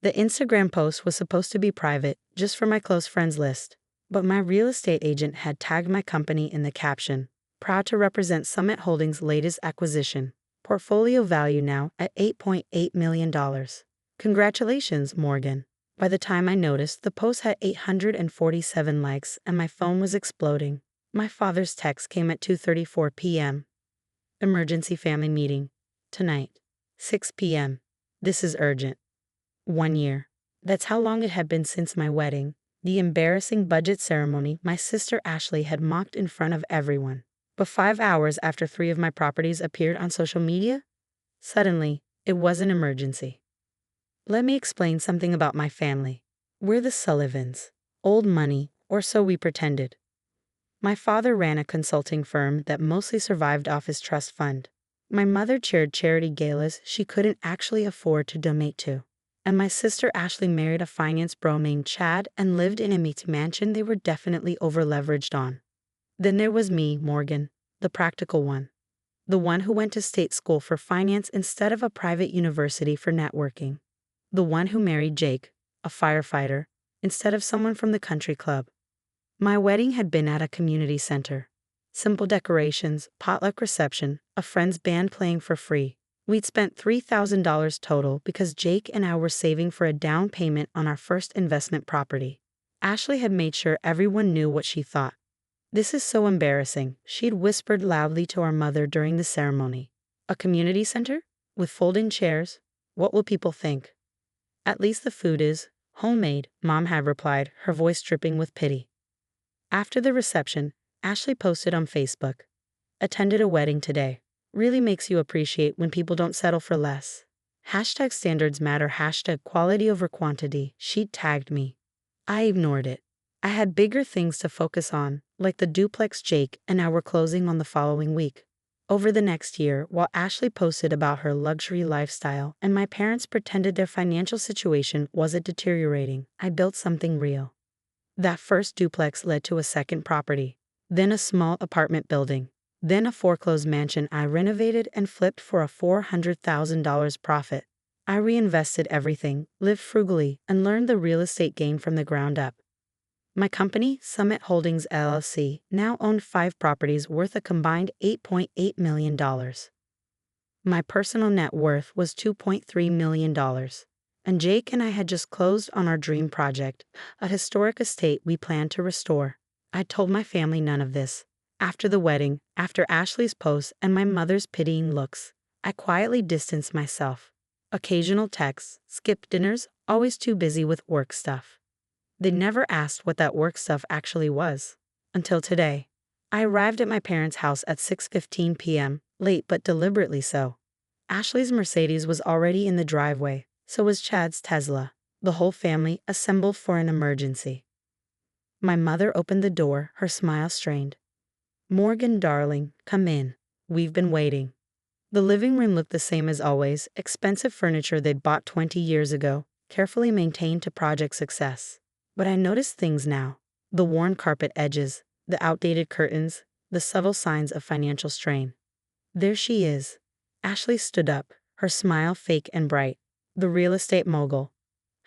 The Instagram post was supposed to be private, just for my close friends list. But my real estate agent had tagged my company in the caption. Proud to represent Summit Holdings' latest acquisition. Portfolio value now at $8.8 million. Congratulations, Morgan. By the time I noticed, the post had 847 likes and my phone was exploding. My father's text came at 2:34 p.m. Emergency family meeting. Tonight. 6 p.m. This is urgent. 1 year. That's how long it had been since my wedding. The embarrassing budget ceremony my sister Ashley had mocked in front of everyone. But 5 hours after 3 of my properties appeared on social media, suddenly, it was an emergency. Let me explain something about my family. We're the Sullivans. Old money, or so we pretended. My father ran a consulting firm that mostly survived off his trust fund. My mother chaired charity galas she couldn't actually afford to donate to. And my sister Ashley married a finance bro named Chad and lived in a mansion they were definitely over-leveraged on. Then there was me, Morgan, the practical one. The one who went to state school for finance instead of a private university for networking. The one who married Jake, a firefighter, instead of someone from the country club. My wedding had been at a community center. Simple decorations, potluck reception, a friend's band playing for free. We'd spent $3,000 total because Jake and I were saving for a down payment on our first investment property. Ashley had made sure everyone knew what she thought. This is so embarrassing, she'd whispered loudly to our mother during the ceremony. A community center? With fold-in chairs? What will people think? At least the food is homemade, Mom had replied, her voice dripping with pity. After the reception, Ashley posted on Facebook. Attended a wedding today. Really makes you appreciate when people don't settle for less. Hashtag standards matter, hashtag quality over quantity. She tagged me. I ignored it. I had bigger things to focus on, like the duplex Jake and I were closing on the following week. Over the next year, while Ashley posted about her luxury lifestyle and my parents pretended their financial situation wasn't deteriorating, I built something real. That first duplex led to a second property, then a small apartment building, then a foreclosed mansion I renovated and flipped for a $400,000 profit. I reinvested everything, lived frugally, and learned the real estate game from the ground up. My company, Summit Holdings LLC, now owned 5 properties worth a combined $8.8 million. My personal net worth was $2.3 million. And Jake and I had just closed on our dream project, a historic estate we planned to restore. I told my family none of this. After the wedding, after Ashley's post and my mother's pitying looks, I quietly distanced myself. Occasional texts, skipped dinners, always too busy with work stuff. They never asked what that work stuff actually was. Until today. I arrived at my parents' house at 6:15 p.m., late but deliberately so. Ashley's Mercedes was already in the driveway, so was Chad's Tesla. The whole family assembled for an emergency. My mother opened the door, her smile strained. Morgan, darling, come in. We've been waiting. The living room looked the same as always, expensive furniture they'd bought 20 years ago, carefully maintained to project success. But I noticed things now. The worn carpet edges, the outdated curtains, the subtle signs of financial strain. There she is. Ashley stood up, her smile fake and bright. The real estate mogul.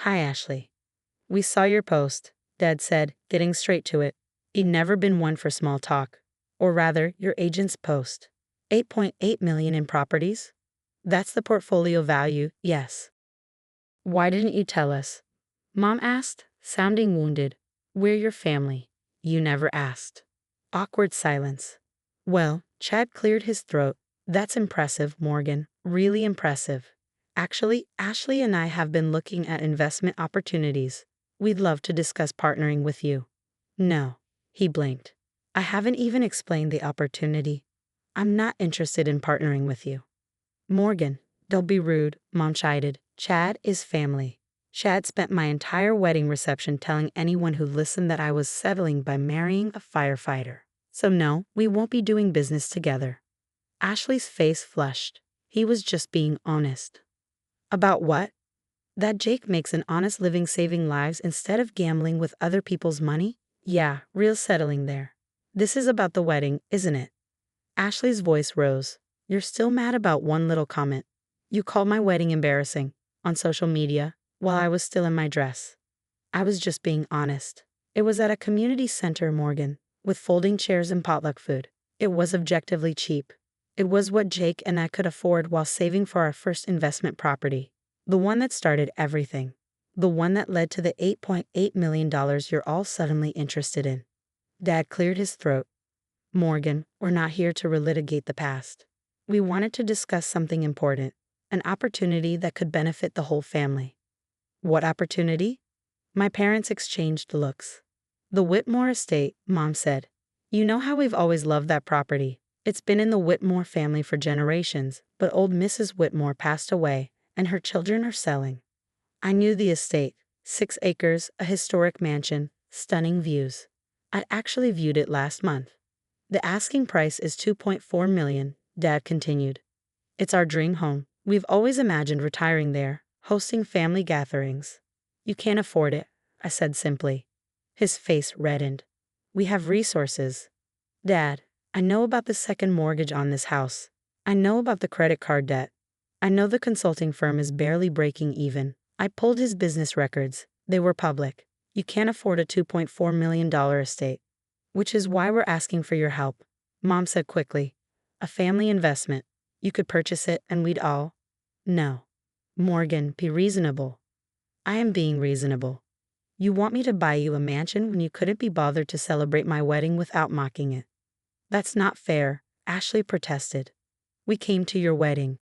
Hi, Ashley. We saw your post, Dad said, getting straight to it. He'd never been one for small talk. Or rather, your agent's post. $8.8 million in properties? That's the portfolio value, yes. Why didn't you tell us? Mom asked, sounding wounded. We're your family. You never asked. Awkward silence. Well, Chad cleared his throat. That's impressive, Morgan. Really impressive. Actually, Ashley and I have been looking at investment opportunities. We'd love to discuss partnering with you. No. He blinked. I haven't even explained the opportunity. I'm not interested in partnering with you. Morgan, don't be rude, Mom chided. Chad is family. Chad spent my entire wedding reception telling anyone who listened that I was settling by marrying a firefighter. So no, we won't be doing business together. Ashley's face flushed. He was just being honest. About what? That Jake makes an honest living saving lives instead of gambling with other people's money? Yeah, real settling there. This is about the wedding, isn't it? Ashley's voice rose. You're still mad about one little comment. You called my wedding embarrassing. On social media. while I was still in my dress. I was just being honest. It was at a community center, Morgan, with folding chairs and potluck food. It was objectively cheap. It was what Jake and I could afford while saving for our first investment property. The one that started everything. The one that led to the $8.8 million you're all suddenly interested in. Dad cleared his throat. Morgan, we're not here to relitigate the past. We wanted to discuss something important, an opportunity that could benefit the whole family. What opportunity? My parents exchanged looks. The Whitmore estate, Mom said. You know how we've always loved that property. It's been in the Whitmore family for generations, but old Mrs. Whitmore passed away, and her children are selling. I knew the estate, 6 acres, a historic mansion, stunning views. I'd actually viewed it last month. The asking price is $2.4 million, Dad continued. It's our dream home. We've always imagined retiring there, hosting family gatherings. You can't afford it, I said simply. His face reddened. We have resources. Dad, I know about the second mortgage on this house. I know about the credit card debt. I know the consulting firm is barely breaking even. I pulled his business records. They were public. You can't afford a $2.4 million estate. Which is why we're asking for your help, Mom said quickly. A family investment. You could purchase it and we'd all. No. Morgan, be reasonable. I am being reasonable. You want me to buy you a mansion when you couldn't be bothered to celebrate my wedding without mocking it. That's not fair, Ashley protested. We came to your wedding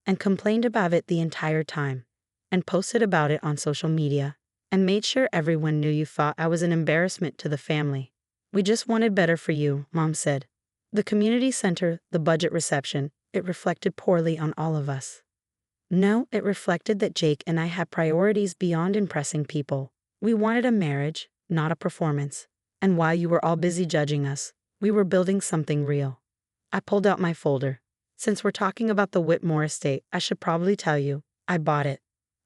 and complained about it the entire time, and posted about it on social media, and made sure everyone knew you thought I was an embarrassment to the family. We just wanted better for you, Mom said. The community center, the budget reception, it reflected poorly on all of us. No, it reflected that Jake and I had priorities beyond impressing people. We wanted a marriage, not a performance. And while you were all busy judging us, we were building something real. I pulled out my folder. Since we're talking about the Whitmore estate, I should probably tell you, I bought it.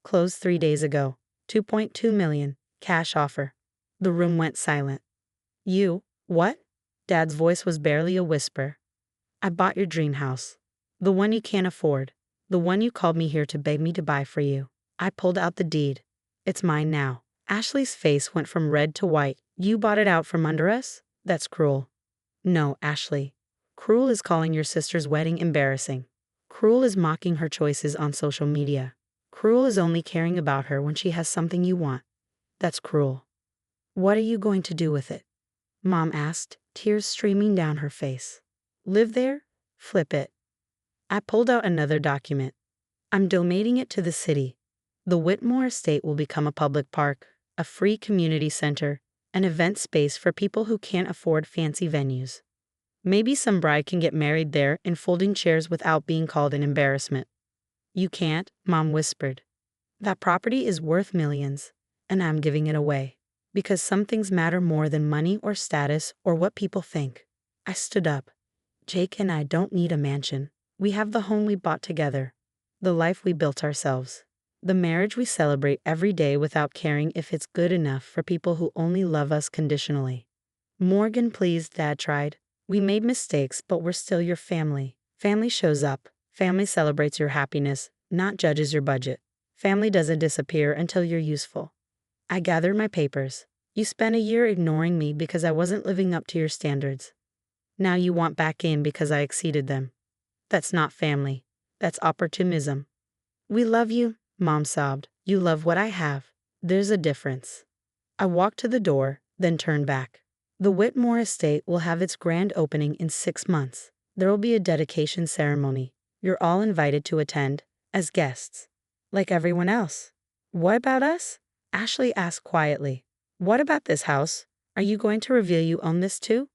Closed 3 days ago. $2.2 million, cash offer. The room went silent. You, what? Dad's voice was barely a whisper. I bought your dream house. The one you can't afford. The one you called me here to beg me to buy for you. I pulled out the deed. It's mine now. Ashley's face went from red to white. You bought it out from under us? That's cruel. No, Ashley. Cruel is calling your sister's wedding embarrassing. Cruel is mocking her choices on social media. Cruel is only caring about her when she has something you want. That's cruel. What are you going to do with it? Mom asked, tears streaming down her face. Live there? Flip it. I pulled out another document. I'm donating it to the city. The Whitmore estate will become a public park, a free community center, an event space for people who can't afford fancy venues. Maybe some bride can get married there in folding chairs without being called an embarrassment. You can't, Mom whispered. That property is worth millions, and I'm giving it away. Because some things matter more than money or status or what people think. I stood up. Jake and I don't need a mansion. We have the home we bought together. The life we built ourselves. The marriage we celebrate every day without caring if it's good enough for people who only love us conditionally. Morgan, please, Dad tried. We made mistakes, but we're still your family. Family shows up. Family celebrates your happiness, not judges your budget. Family doesn't disappear until you're useful. I gathered my papers. You spent a year ignoring me because I wasn't living up to your standards. Now you want back in because I exceeded them. That's not family. That's opportunism. We love you, Mom sobbed. You love what I have. There's a difference. I walked to the door, then turned back. The Whitmore estate will have its grand opening in 6 months. There will be a dedication ceremony. You're all invited to attend, as guests. Like everyone else. What about us? Ashley asked quietly. What about this house? Are you going to reveal you own this too?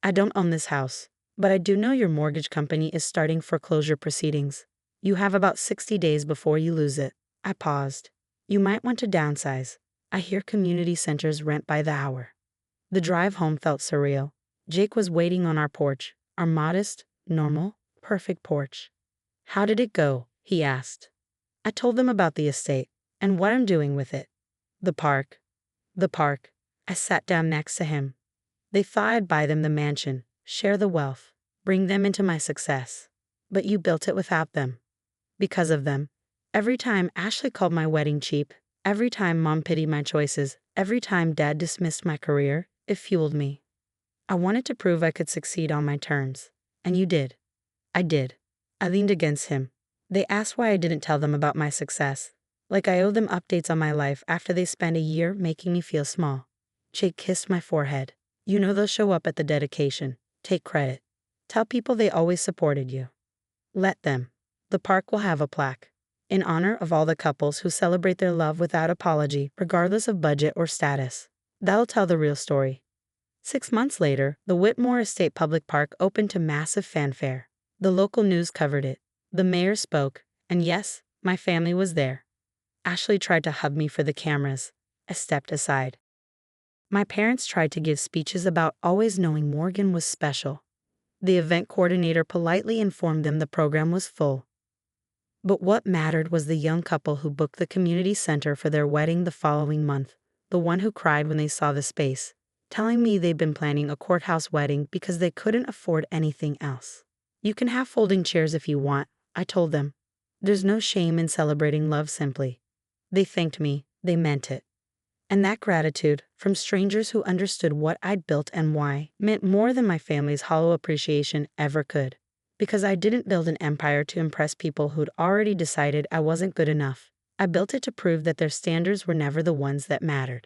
I don't own this house, but I do know your mortgage company is starting foreclosure proceedings. You have about 60 days before you lose it. I paused. You might want to downsize. I hear community centers rent by the hour. The drive home felt surreal. Jake was waiting on our porch, our modest, normal, perfect porch. How did it go? He asked. I told them about the estate and what I'm doing with it. The park. The park. I sat down next to him. They thought I'd buy them the mansion, share the wealth, bring them into my success. But you built it without them. Because of them, Every time Ashley called my wedding cheap, every time mom pitied my choices, every time dad dismissed my career, it fueled me. I wanted to prove I could succeed on my terms. And you did. I did. I leaned against him. They asked why I didn't tell them about my success. Like I owed them updates on my life after they spent a year making me feel small. Jake kissed my forehead. You know they'll show up at the dedication. Take credit. Tell people they always supported you. Let them. The park will have a plaque. In honor of all the couples who celebrate their love without apology, regardless of budget or status. That'll tell the real story. 6 months later, the Whitmore Estate Public Park opened to massive fanfare. The local news covered it. The mayor spoke, and yes, my family was there. Ashley tried to hug me for the cameras. I stepped aside. My parents tried to give speeches about always knowing Morgan was special. The event coordinator politely informed them the program was full. But what mattered was the young couple who booked the community center for their wedding the following month, the one who cried when they saw the space, telling me they'd been planning a courthouse wedding because they couldn't afford anything else. You can have folding chairs if you want, I told them. There's no shame in celebrating love simply. They thanked me, they meant it. And that gratitude, from strangers who understood what I'd built and why, meant more than my family's hollow appreciation ever could. Because I didn't build an empire to impress people who'd already decided I wasn't good enough. I built it to prove that their standards were never the ones that mattered.